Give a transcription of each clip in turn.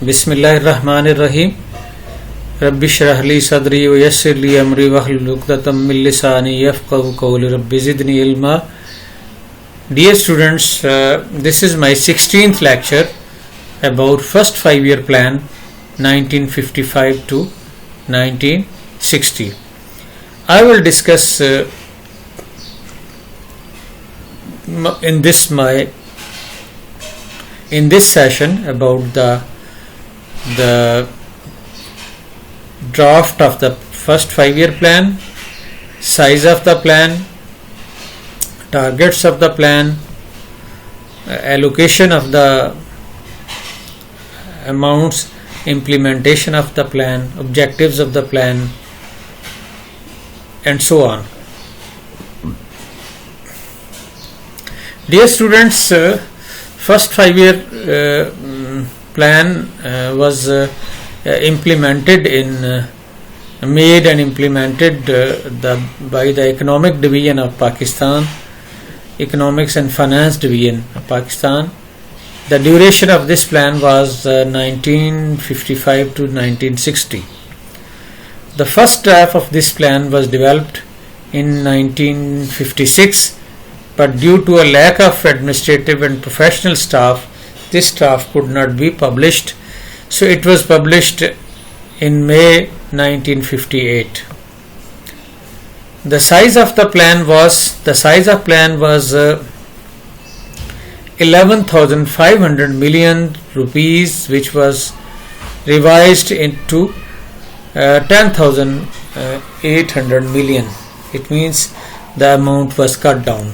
بسم اللہ الرحمن الرحیم رب اشرح لی صدری ویسر لی امری واحلل عقدۃ من لسانی یفقهوا قولی رب زدنی علما. Dear students, this is my 16th lecture about first 5-year plan 1955 to 1960. I will discuss in this session about the draft of the first 5-year plan, size of the plan, targets of the plan, allocation of the amounts, implementation of the plan, objectives of the plan, and so on. Dear students, first 5-year plan was made and implemented by the Economic Division of Pakistan, Economics and Finance Division of Pakistan. The duration of this plan was 1955 to 1960. The first draft of this plan was developed in 1956, but due to a lack of administrative and professional staff, this draft could not be published, so it was published in May 1958. The size of plan was 11,500 million rupees, which was revised into 10,800 million. It means the amount was cut down.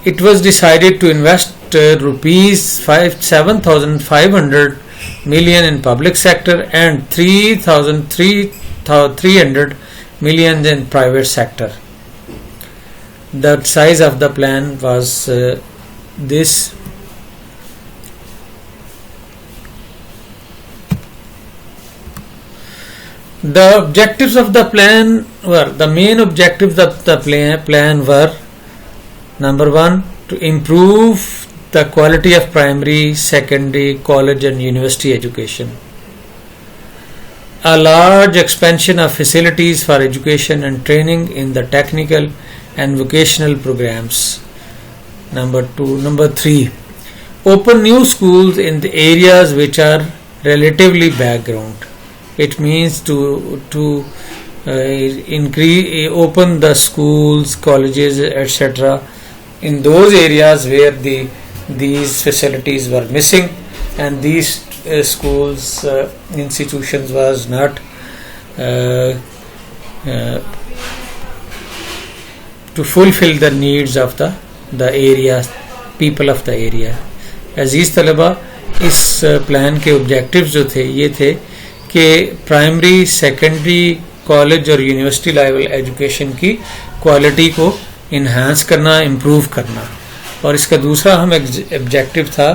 It was decided to invest rupees 7,500 million in public sector and 3,300 million in private sector. The size of the plan was this. The objectives of the plan were, the main objectives of the plan were: number 1, to improve the quality of primary, secondary, college and university education. A large expansion of facilities for education and training in the technical and vocational programs. Number 3, open new schools in the areas which are relatively background. It means to open the schools, colleges, etc. in those areas where these facilities were missing, and these schools, institutions was not to fulfill the needs of the area, people of the area. عزیز طلبہ، اس plan کے objectives جو تھے یہ تھے کہ primary, secondary, college اور university level education کی quality کو انہانس کرنا، امپروو کرنا. اور اس کا دوسرا اہم آبجیکٹیو تھا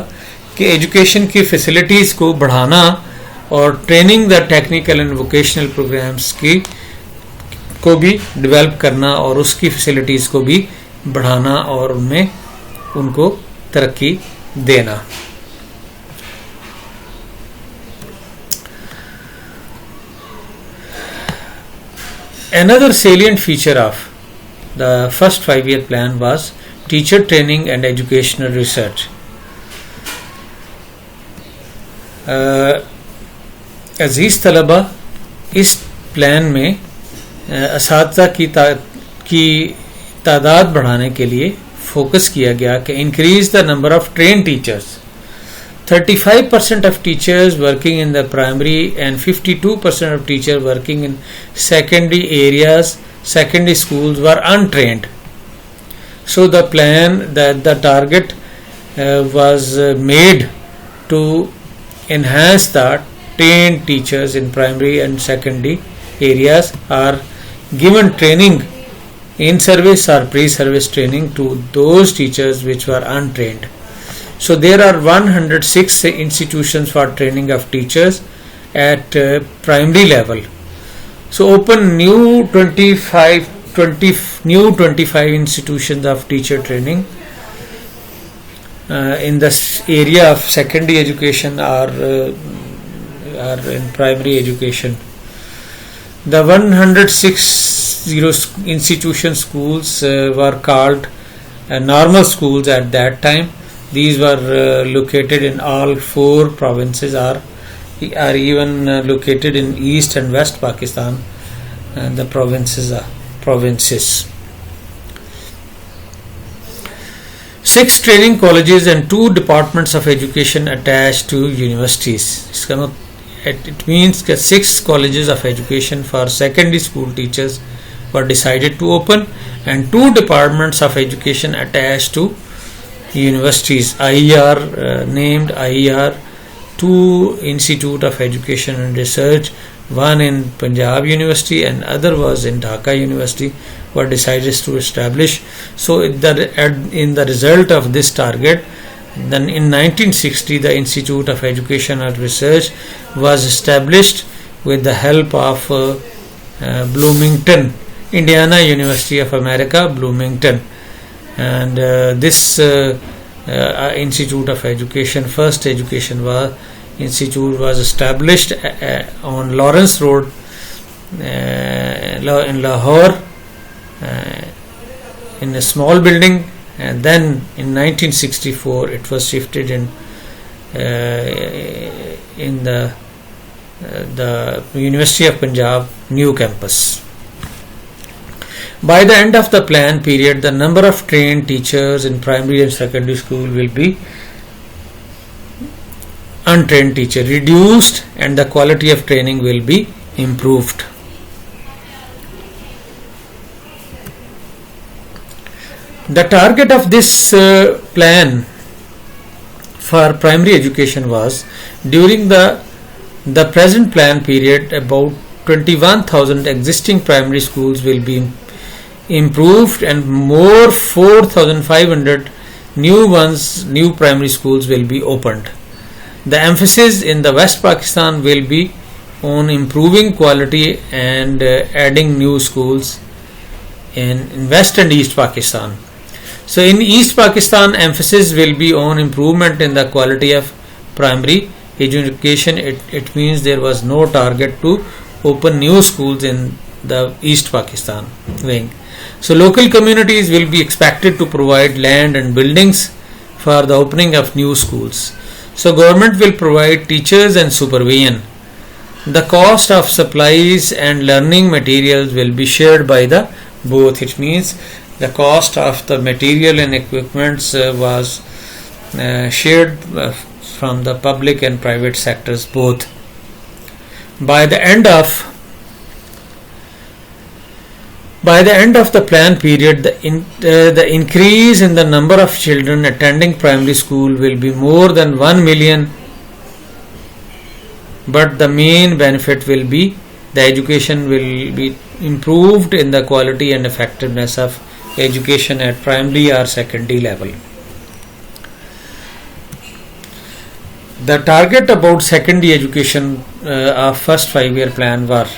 کہ ایجوکیشن کی فیسلٹیز کو بڑھانا اور training the technical and vocational programs کو بھی ڈیولپ کرنا اور اس کی فیسلٹیز کو بھی بڑھانا اور ان کو ترقی دینا. Another salient feature of the first 5-year plan was teacher training and educational research. عزیز طلبہ، اس پلان میں اساتذہ کی تعداد بڑھانے کے لیے فوکس کیا گیا کہ increase the number of train teachers. 35% of teachers working in the primary and 52% of teachers working in secondary schools were untrained. So the target was made to enhance the trained teachers in primary and secondary areas, are given training in service or pre-service training to those teachers which were untrained. So there are 106 institutions for training of teachers at primary level. So open new 25 institutions of teacher training in the area of secondary education, or are in primary education. The 160 institution schools were called normal schools at that time. These were located in all 4 provinces, are even located in East and West Pakistan, and the provinces. 6 training colleges and 2 departments of education attached to universities. It means that 6 colleges of education for secondary school teachers were decided to open, and 2 departments of education attached to universities. IER, named IER, 2 Institute of Education and Research, one in Punjab University and other was in Dhaka University, were decided to establish. So in the result of this target, then in 1960 the Institute of Education and Research was established with the help of Bloomington, Indiana University of America, Bloomington, and this Institute of Education, first education institute was established on Lawrence Road in Lahore, in a small building, and then in 1964 it was shifted in the University of Punjab new campus. By the end of the plan period, the number of trained teachers in primary and secondary school will be untrained teacher reduced, and the quality of training will be improved. The target of this plan for primary education was, during the present plan period, about 21,000 existing primary schools will be improved, and more 4,500 new primary schools will be opened. The emphasis in the West Pakistan will be on improving quality and adding new schools in West and East Pakistan. So in East Pakistan, emphasis will be on improvement in the quality of primary education. It means there was no target to open new schools in the East Pakistan wing. So local communities will be expected to provide land and buildings for the opening of new schools. So government will provide teachers and supervision. The cost of supplies and learning materials will be shared by the both. It means the cost of the material and equipments was shared from the public and private sectors both. By the end of the plan period, the increase in the number of children attending primary school will be more than 1 million, but the main benefit will be the education will be improved in the quality and effectiveness of education at primary or secondary level. The target about secondary education of first 5-year plan were: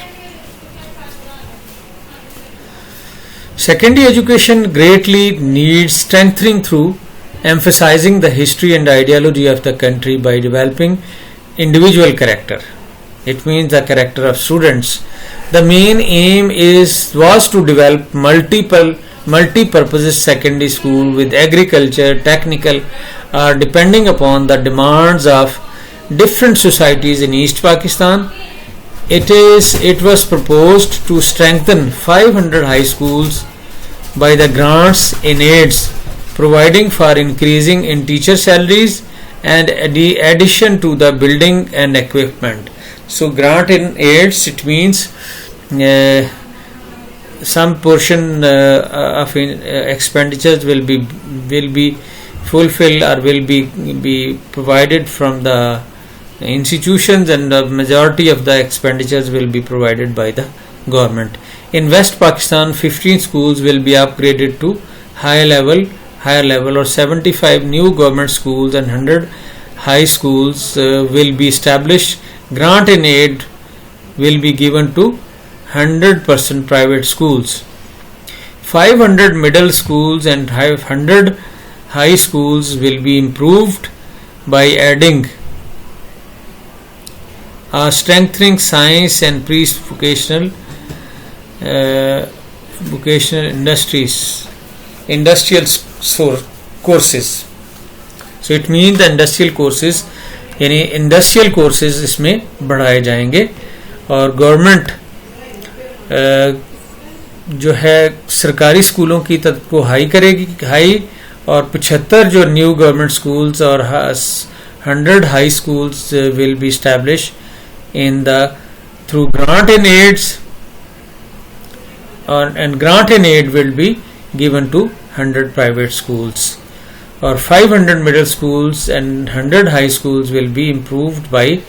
secondary education greatly needs strengthening through emphasizing the history and ideology of the country by developing individual character. It means the character of students. The main aim was to develop multi-purpose secondary school with agriculture, technical, depending upon the demands of different societies in East Pakistan. It was proposed to strengthen 500 high schools by the grants in aids, providing for increasing in teacher salaries and addition to the building and equipment. So grant in aids, it means some portion of expenditures will be fulfilled or will be provided from the institutions, and the majority of the expenditures will be provided by the government. In West Pakistan, 15 schools will be upgraded to higher level or 75 new government schools and 100 high schools will be established. Grant in aid will be given to 100% private schools. 500 middle schools and 100 high schools will be improved by adding strengthening science and pre-vocational vocational industrial courses. So it means the industrial courses, یعنی industrial courses اس میں بڑھائے جائیں گے. اور government جو ہے سرکاری اسکولوں کی تعداد کو ہائی کرے گی, ہائی, اور 75 جو نیو گورنمنٹ اسکولز اور 100 high schools will be establish in the through grant and aids, and grant and aid will be given to 100 private schools, or 500 middle schools and 100 high schools will be improved by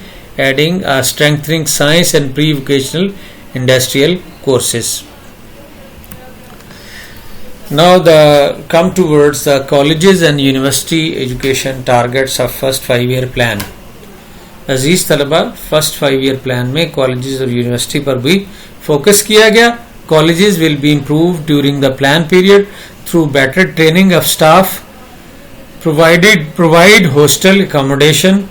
adding strengthening science and pre-vocational industrial courses. Now come towards the colleges and university education targets of first 5-year plan. عزیز طلبہ, first 5-year plan میں colleges اور university پر بھی focus کیا گیا. Colleges will be improved during the plan period through better training of staff, provide hostel accommodation,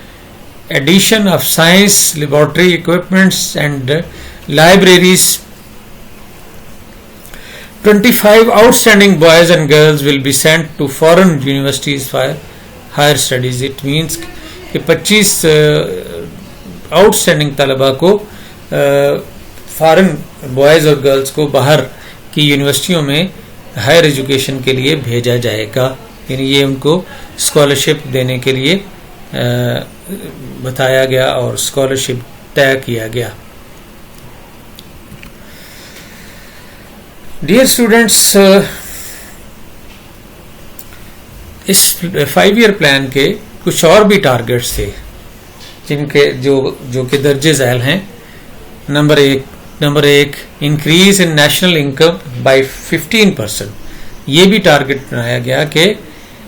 addition of science laboratory equipments and libraries. 25 outstanding boys and girls will be sent to foreign universities for higher studies. It means کہ 25 out standing طلباء کو foreign boys اور girls کو باہر کی یونیورسٹیوں میں higher education کے لیے بھیجا جائے گا. یعنی یہ ان کو اسکالرشپ دینے کے لیے بتایا گیا اور اسکالرشپ طے کیا گیا. ڈیئر اسٹوڈینٹس, اس 5-year پلان کے کچھ اور بھی ٹارگیٹس تھے جن کے جو کہ درجے ذیل ہیں. نمبر ایک increase in national income by 15%. یہ بھی ٹارگیٹ بنایا گیا کہ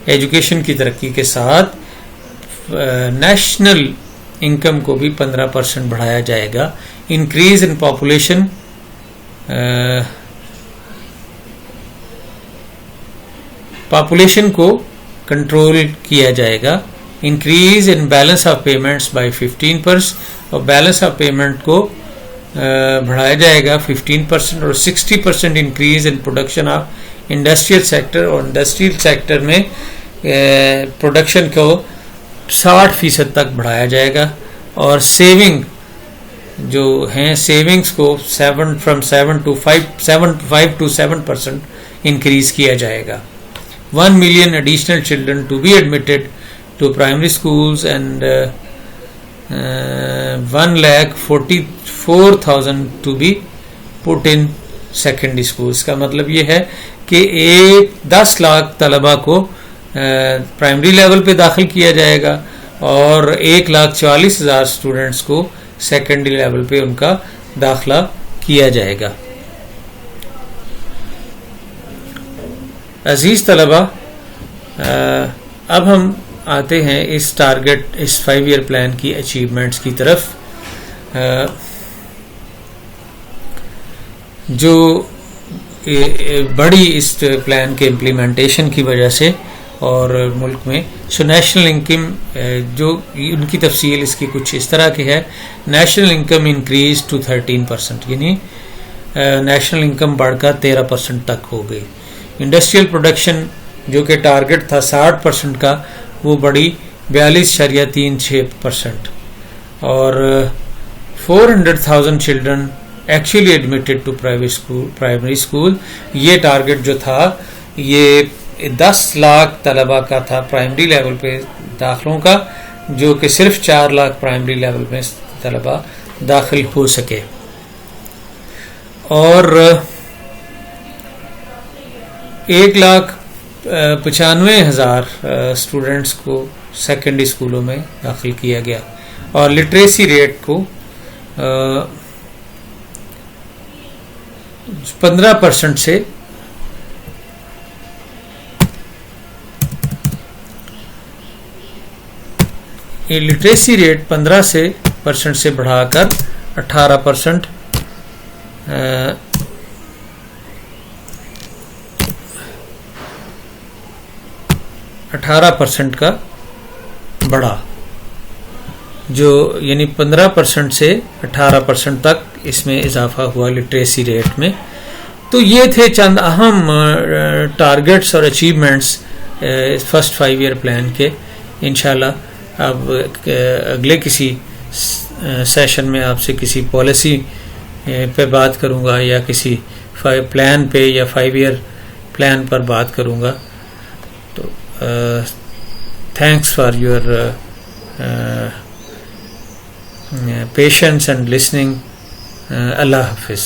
ایجوکیشن کی ترقی کے ساتھ نیشنل انکم کو بھی 15% بڑھایا جائے گا. انکریز ان پاپولیشن کو کنٹرول کیا جائے گا. Increase in balance of payments by 15%, اور بیلنس آف پیمنٹ کو بڑھایا جائے گا 15%, اور 60% increase in production of industrial sector, اور انڈسٹریل سیکٹر میں پروڈکشن کو 60% تک بڑھایا جائے گا. اور سیونگ جو ہیں سیونگز کو 5 to 7% انکریز کیا جائے گا. 1 million additional children to be admitted to primary schools and 1,44,000 to be put in secondary schools. کا مطلب یہ ہے کہ 10 لاکھ طلباء کو پرائمری لیول پہ داخل کیا جائے گا, اور 1,40,000 اسٹوڈنٹس کو سیکنڈری لیول پہ ان کا داخلہ کیا جائے گا. عزیز طلباء, اب ہم آتے ہیں اس 5-year پلان کی اچیومنٹس کی طرف. جو بڑی اس پلان کے امپلیمنٹیشن کی وجہ سے اور ملک میں نیشنل انکم جو ان کی تفصیل اس کی کچھ اس طرح کی ہے. نیشنل انکم انکریز ٹو 13%, یعنی نیشنل انکم بڑھ کر 13% تک ہو گئی. انڈسٹریل پروڈکشن جو کہ ٹارگٹ تھا 60% کا, وہ بڑی 42.36%, اور 400,000 children actually admitted to primary school. یہ ٹارگٹ جو تھا یہ 10 لاکھ طلباء کا تھا پرائمری لیول پہ داخلوں کا, جو کہ صرف 4 لاکھ پرائمری لیول میں طلباء داخل ہو سکے. اور 1,95,000 اسٹوڈنٹس کو سیکنڈری اسکولوں میں داخل کیا گیا, اور لٹریسی ریٹ کو 15% سے لٹریسی ریٹ 15% سے بڑھا کر 18% 18% کا بڑھا. جو یعنی 15% سے 18% تک اس میں اضافہ ہوا لٹریسی ریٹ میں. تو یہ تھے چند اہم ٹارگٹس اور اچیومنٹس فرسٹ 5 ایئر پلان کے. انشاءاللہ اب اگلے کسی سیشن میں آپ سے کسی پالیسی پہ بات کروں گا یا کسی پلان پہ یا 5 ایئر پلان پر بات کروں گا. تو thanks for your patience and listening. اللہ حافظ.